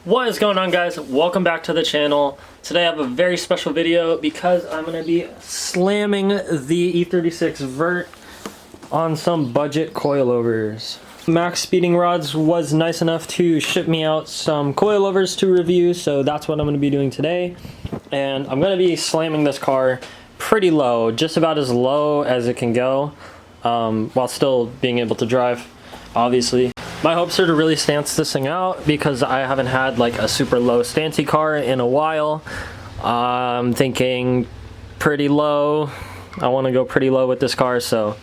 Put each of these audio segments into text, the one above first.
What is going on, guys? Welcome back to the channel. Today I have a very special video because I'm going to be slamming the E36 Vert on some budget coilovers. Max Speeding Rods was nice enough to ship me out some coilovers to review, so that's what I'm going to be doing today. And I'm going to be slamming this car pretty low, just about as low as it can go, while still being able to drive, obviously. My hopes are to really stance this thing out because I haven't had like a super low stancy car in a while. I'm thinking pretty low. I want to go pretty low with this car, so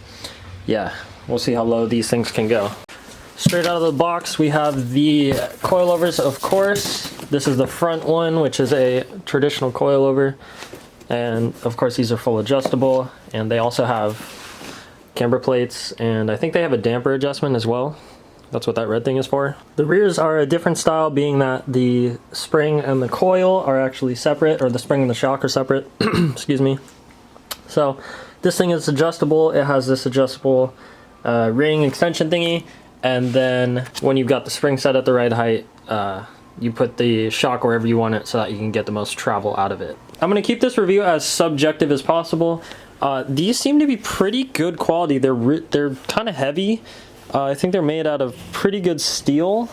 yeah, we'll see how low these things can go. Straight out of the box, we have the coilovers, of course. This is the front one, which is a traditional coilover. And of course, these are full adjustable, and they also have camber plates, and I think they have a damper adjustment as well. That's what that red thing is for. The rears are a different style, being that the spring and the coil are actually separate, or the spring and the shock are separate. Excuse me. So this thing is adjustable. It has this adjustable ring extension thingy, and then when you've got the spring set at the right height, you put the shock wherever you want it so that you can get the most travel out of it. I'm going to keep this review as subjective as possible. These seem to be pretty good quality. They're kind of heavy. I think they're made out of pretty good steel,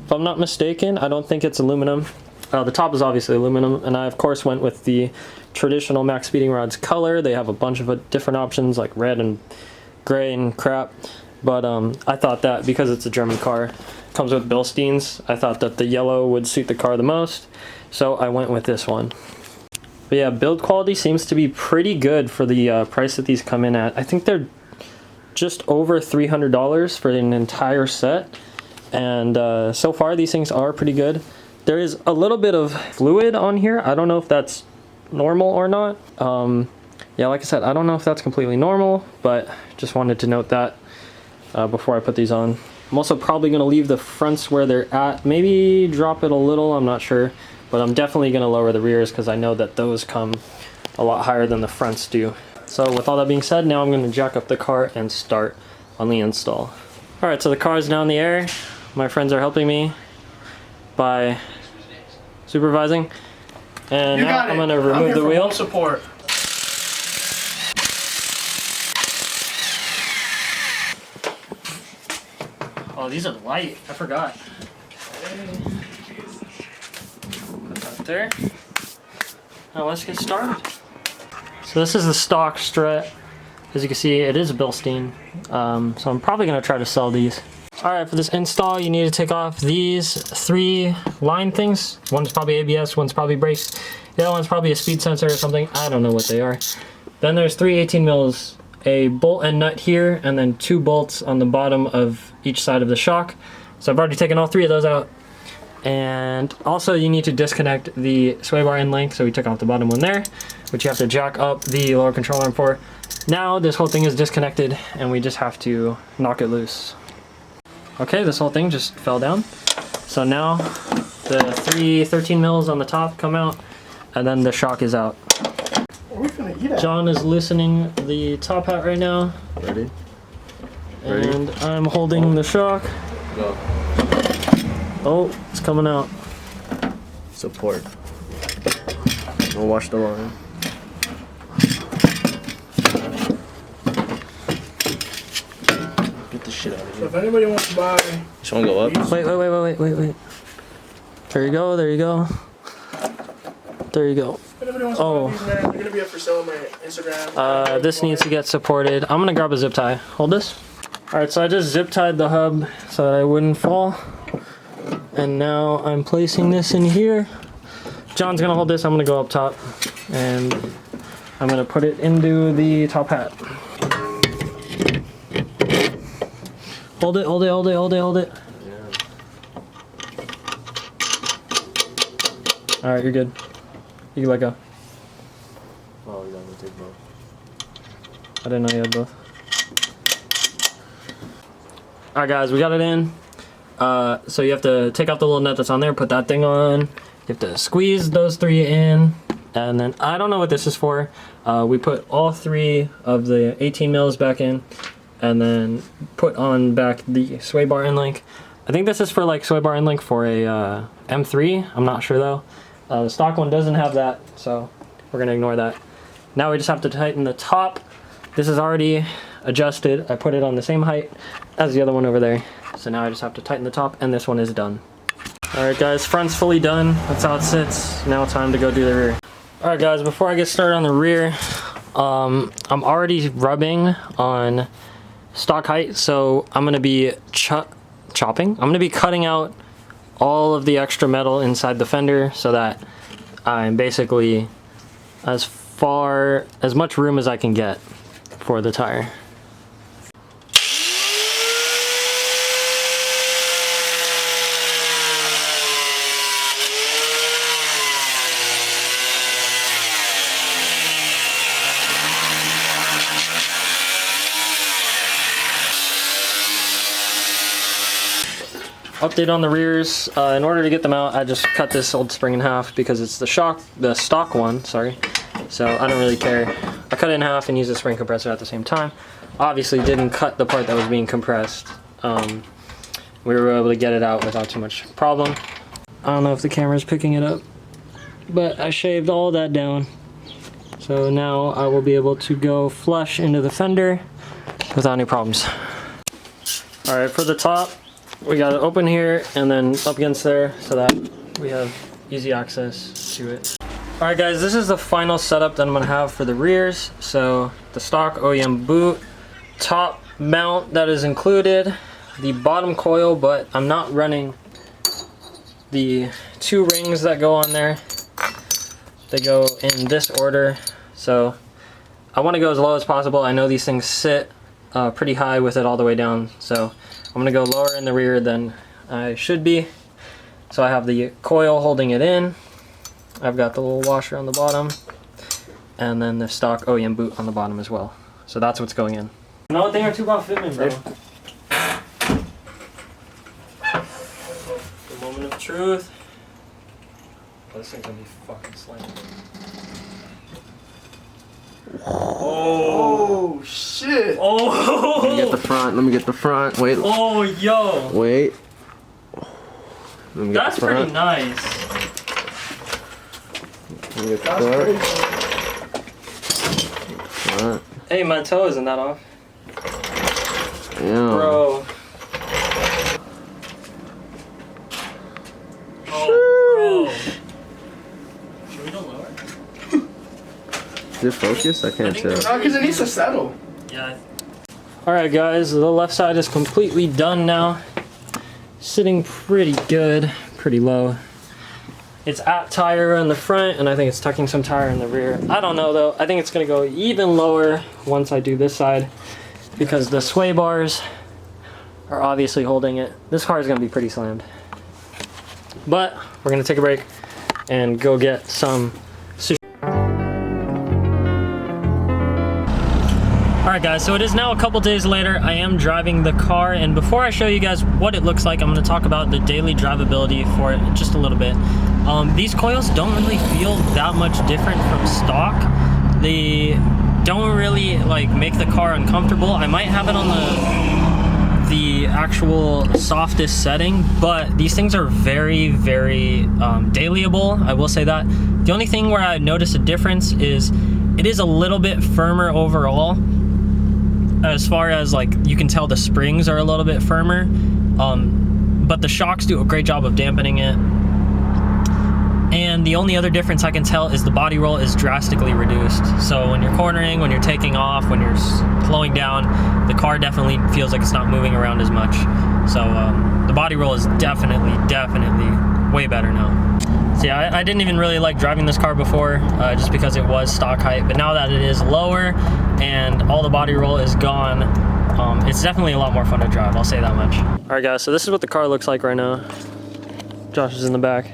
if I'm not mistaken. I don't think it's aluminum. The top is obviously aluminum, and I of course went with the traditional Max Speeding Rods color. They have a bunch of different options like red and gray and crap, but I thought that because it's a German car, comes with Bilsteins, I thought that the yellow would suit the car the most, so I went with this one. But yeah, build quality seems to be pretty good for the price that these come in at. I think they're just over $300 for an entire set, and so far these things are pretty good. There is a little bit of fluid on here. I don't know if that's normal or not. Yeah, like I said, I don't know if that's completely normal, but just wanted to note that before I put these on. I'm also probably going to leave the fronts where they're at, maybe drop it a little, I'm not sure, but I'm definitely going to lower the rears because I know that those come a lot higher than the fronts do. So with all that being said, now I'm going to jack up the car and start on the install. Alright, so the car is now in the air. My friends are helping me by supervising. And now I'm going to remove the wheel. Support. Oh, these are light. I forgot. Put that there. Now let's get started. So this is the stock strut. As you can see, it is a Bilstein. So I'm probably going to try to sell these. Alright, for this install, you need to take off these 3 line things. One's probably ABS, one's probably brakes. The other one's probably a speed sensor or something. I don't know what they are. Then there's 3 18 mils, a bolt and nut here, and then 2 bolts on the bottom of each side of the shock. So I've already taken all 3 of those out. And also you need to disconnect the sway bar end length, so we took off the bottom one there, which you have to jack up the lower control arm for. Now this whole thing is disconnected and we just have to knock it loose. Okay, this whole thing just fell down. So now the 3 13 mils on the top come out, and then the shock is out. John is loosening the top hat right now. Ready? And I'm holding the shock. Go. Oh, it's coming out. Support. We'll wash the line. Get the shit out of here. So if anybody wants to buy... Just wanna go up? Wait. There you go, there you go. There you go. If anybody wants to buy these, man, they're going to be up for sale on my Instagram. This needs to get supported. I'm gonna grab a zip tie. Hold this. Alright, so I just zip tied the hub so that I wouldn't fall. And now I'm placing this in here. John's gonna hold this, I'm gonna go up top. And I'm gonna put it into the top hat. Hold it. Yeah. Alright, you're good. You can let go. Oh, you gotta take both. I didn't know you had both. Alright guys, we got it in. So you have to take out the little nut that's on there, put that thing on. You have to squeeze those 3 in. And then, I don't know what this is for. We put all 3 of the 18 mils back in. And then put on back the sway bar end link. I think this is for like sway bar end link for a M3. I'm not sure though. The stock one doesn't have that, so we're gonna ignore that. Now we just have to tighten the top. This is already adjusted. I put it on the same height as the other one over there. So now I just have to tighten the top, and this one is done. All right guys, front's fully done. That's how it sits. Now time to go do the rear. All right guys, before I get started on the rear, I'm already rubbing on stock height, so I'm gonna be chopping. I'm gonna be cutting out all of the extra metal inside the fender so that I'm basically as much room as I can get for the tire. Update on the rears. In order to get them out, I just cut this old spring in half because it's the stock one, sorry. So I don't really care. I cut it in half and used the spring compressor at the same time. Obviously didn't cut the part that was being compressed. We were able to get it out without too much problem. I don't know if the camera's picking it up, but I shaved all that down. So now I will be able to go flush into the fender without any problems. All right, for the top, we got it open here and then up against there so that we have easy access to it. All right guys, this is the final setup that I'm gonna have for the rears. So the stock OEM boot, top mount that is included, the bottom coil, but I'm not running the 2 rings that go on there. They go in this order. So I wanna go as low as possible. I know these things sit pretty high with it all the way down. So I'm gonna go lower in the rear than I should be. So I have the coil holding it in. I've got the little washer on the bottom, and then the stock OEM boot on the bottom as well. So that's what's going in. Another thing or two about fitment, bro. The moment of truth. Oh, this thing's gonna be fucking slanted. Oh shit! Oh! Let me get the front. Let me get the front. Wait. Oh, yo! Wait. Let me get That's the front. pretty nice. Let me get the front. Hey, my toe isn't that off. Yeah. Bro. Oh, bro. Should we go lower? Is it focused? I can't tell. No, because it needs to settle. Yeah. Alright guys, the left side is completely done now. Sitting pretty good, pretty low. It's at tire in the front, and I think it's tucking some tire in the rear. I don't know though. I think it's gonna go even lower once I do this side because the sway bars are obviously holding it. This car is gonna be pretty slammed. But we're gonna take a break and go get some sushi. Alright guys, so it is now a couple days later. I am driving the car, and before I show you guys what it looks like, I'm going to talk about the daily drivability for it just a little bit. These coils don't really feel that much different from stock. They don't really like make the car uncomfortable. I might have it on the actual softest setting, but these things are very, very dailyable. I will say that. The only thing where I notice a difference is it is a little bit firmer overall. As far as like, you can tell the springs are a little bit firmer, but the shocks do a great job of dampening it. And the only other difference I can tell is the body roll is drastically reduced. So when you're cornering, when you're taking off, when you're slowing down, the car definitely feels like it's not moving around as much. So the body roll is definitely way better now. So yeah, I didn't even really like driving this car before, just because it was stock height, but now that it is lower and all the body roll is gone, it's definitely a lot more fun to drive, I'll say that much. All right guys, so this is what the car looks like right now. Josh is in the back.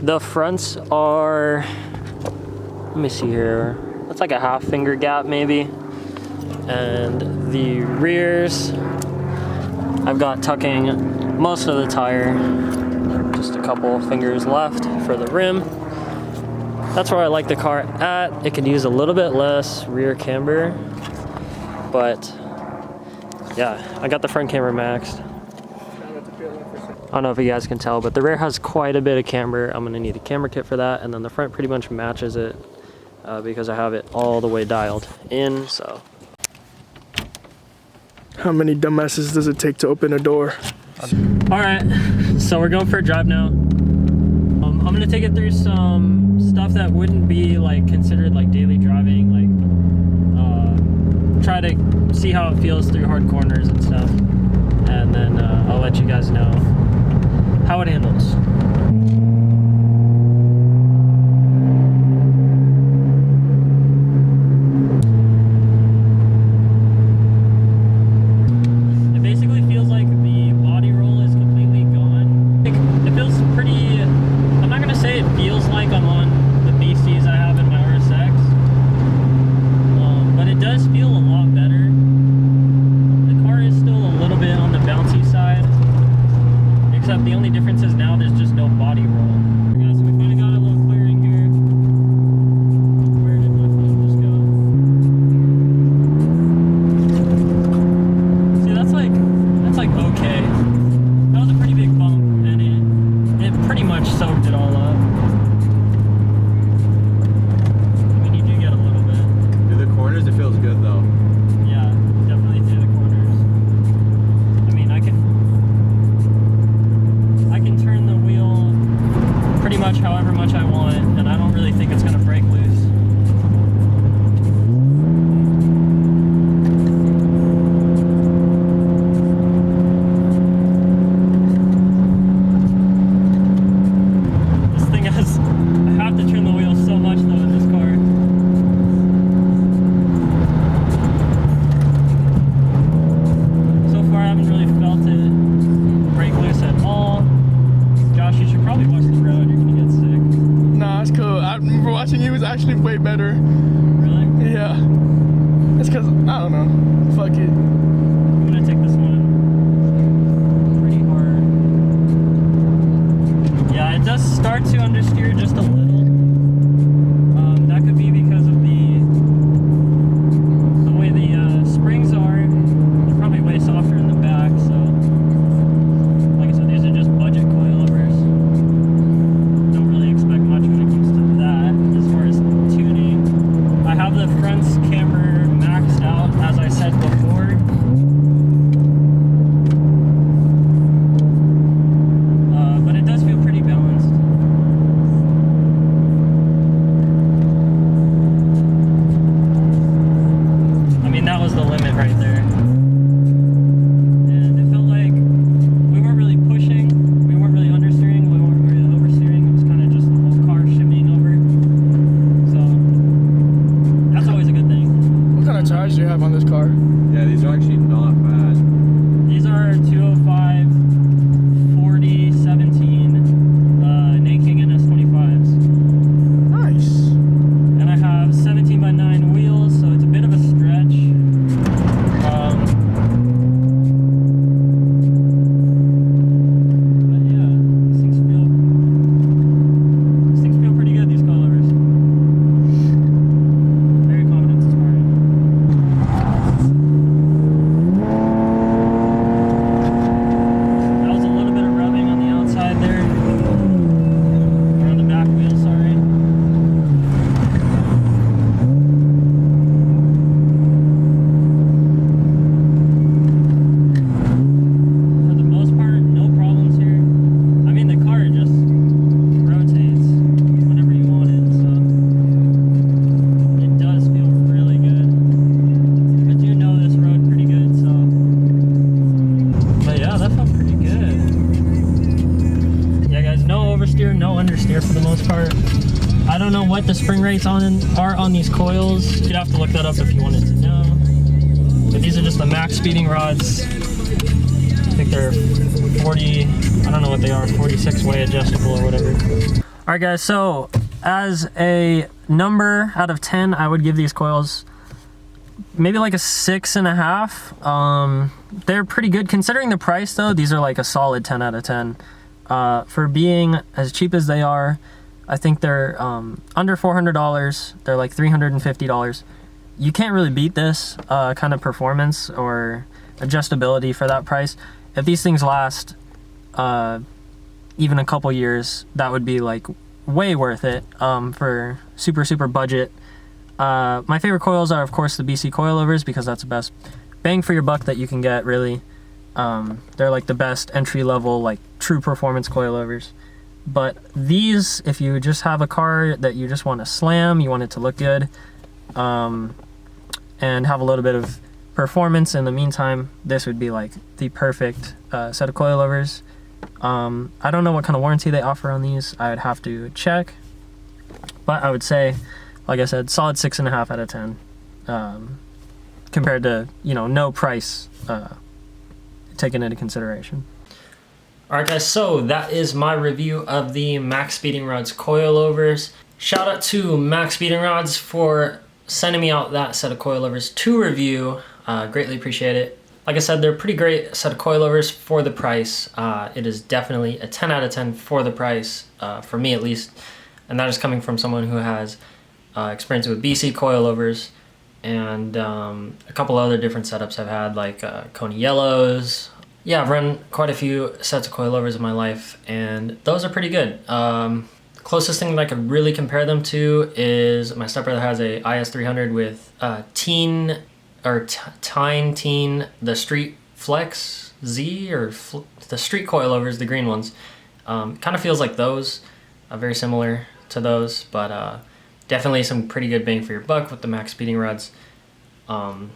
The fronts are, let me see here, that's like a half finger gap maybe. And the rears, I've got tucking most of the tire, just a couple fingers left for the rim. That's where I like the car at. It could use a little bit less rear camber, but yeah, I got the front camera maxed. I don't know if you guys can tell, but the rear has quite a bit of camber. I'm gonna need a camera kit for that, and then the front pretty much matches it because I have it all the way dialed in, so. How many dumbasses does it take to open a door? All right, so we're going for a drive now. I'm gonna take it through some stuff that wouldn't be like considered like daily driving, like try to see how it feels through hard corners and stuff, and then I'll let you guys know how it handles. It basically feels like the body roll is completely gone. It feels pretty, I'm not gonna say it feels like I'm on the beasties I have in my RSX, but it does feel a lot better. The car is still a little bit on the bouncy side, except the only difference is now there's just no body roll. Yeah, so we finally got a little clearing here. Where did my phone just go? See, that's like okay. That was a pretty big bump, and it pretty much soaked it all up. I mean, you do get a little bit. Through the corners, it feels good though. Yeah, definitely through the corners. I mean, I can turn the wheel pretty much however much I want, and I don't really think it's gonna break loose. This thing has, I have to turn the wheel so much though in this car. So far I haven't really felt it break loose at all. Josh, you should probably watch the road, you're gonna get sick. Nah, it's cool. I remember watching you was actually way better. Really? Yeah. It's cause, I don't know. Fuck it. I'm gonna take this one pretty hard. Yeah, it does start to understeer just a little. That could be because of the way the springs are. They're probably way softer in the back, so like I said, these are just budget coilovers. Don't really expect much when it comes to that as far as tuning. I have the front's camber maxed out, as I said before. But it does feel pretty balanced. I mean, that was the limit right there. And it felt like we weren't really pushing, we weren't really understeering, we weren't really oversteering. It was kind of just the whole car shimmying over. So that's always a good thing. What kind of tires do you have on this car? Yeah, these are actually not bad. These are 205, 40, 17, Enkei NS25s. Nice. And I have 17x9 wheels, so it's a bit of a stretch. But yeah, these things feel pretty good, these coilovers. Very confident this morning. That was a little bit of rubbing on the outside there. Or on the back wheel, sorry. For the most part, no problems here. I mean, the car just rotates whenever you want it, so it does feel really good. I do know this road pretty good, so. But yeah, that felt pretty good. Yeah, guys, no oversteer, no understeer for the most part. I don't know what the spring rates are on these coils. You'd have to look that up if you wanted to know. But these are just the max speeding rods. I think they're 40, I don't know what they are, 46 way adjustable or whatever. All right, guys, so as a number out of 10, I would give these coils maybe like a 6.5. They're pretty good considering the price though. These are like a solid 10 out of 10. For being as cheap as they are, I think they're under $400. They're like $350. You can't really beat this kind of performance or adjustability for that price. If these things last even a couple years, that would be like way worth it for super budget. My favorite coils are, of course, the BC Coilovers, because that's the best bang for your buck that you can get, really. They're like the best entry level, like true performance coilovers. But these, if you just have a car that you just want to slam, you want it to look good, and have a little bit of performance in the meantime, this would be like the perfect set of coilovers. I don't know what kind of warranty they offer on these. I would have to check, but I would say, like I said, solid 6.5 out of 10, compared to, you know, no price taken into consideration. Alright guys, so that is my review of the Max Speeding Rods coilovers. Shout out to Max Speeding Rods for sending me out that set of coilovers to review. Greatly appreciate it. Like I said, they're a pretty great set of coilovers for the price. It is definitely a 10 out of 10 for the price, for me at least. And that is coming from someone who has experience with BC coilovers and a couple other different setups I've had, like Kona Yellows. Yeah, I've run quite a few sets of coilovers in my life, and those are pretty good. The closest thing that I could really compare them to is my stepbrother has a IS300 with Tine, the Street Flex Z, or the Street coilovers, the green ones. Kind of feels like those, very similar to those, but definitely some pretty good bang for your buck with the Max Speeding Rods. So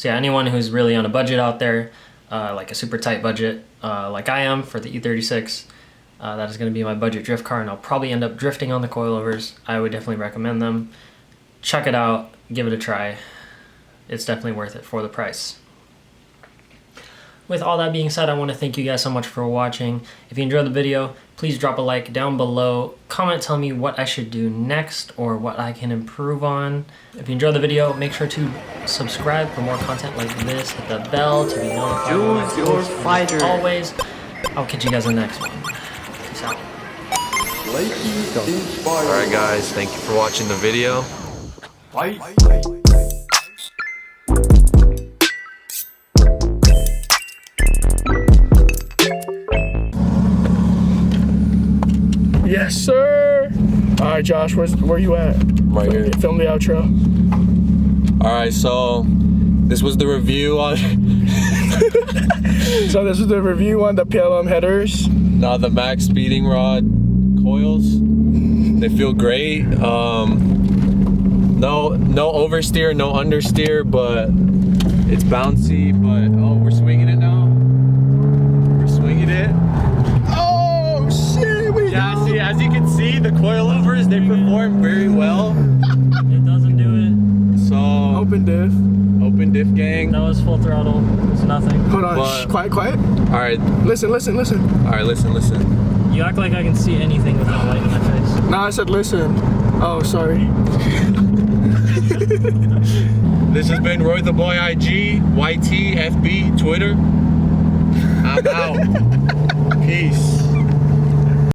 yeah, anyone who's really on a budget out there, like a super tight budget, like I am for the E36, that is going to be my budget drift car, and I'll probably end up drifting on the coilovers. I would definitely recommend them. Check it out, give it a try. It's definitely worth it for the price. With all that being said, I want to thank you guys so much for watching. If you enjoyed the video, please drop a like down below. Comment telling me what I should do next or what I can improve on. If you enjoyed the video, make sure to subscribe for more content like this. Hit the bell to be notified. Choose your fighter. As always, I'll catch you guys in the next one. Peace out. Alright guys, thank you for watching the video. Fight. Yes, sir. All right, Josh, where you at? Right here. Film the outro. Alright, so this was the review on So this is the review on the PLM headers. now the Max Speeding Rod coils. They feel great. No oversteer, no understeer, but it's bouncy. But oh, we're swinging it now. We're swinging it. Oh shit! Yeah, see, as you can see, the coilovers, they perform very well. It doesn't do it. So Open diff. open diff gang. That was full throttle. It's nothing. Hold on. But- Shh, quiet. All right, Listen. all right, listen. You act like I can see anything with that light in my face. No, I said listen. Oh, sorry. This has been RoyTheBoy IG, YT, FB, Twitter. I'm out. Peace.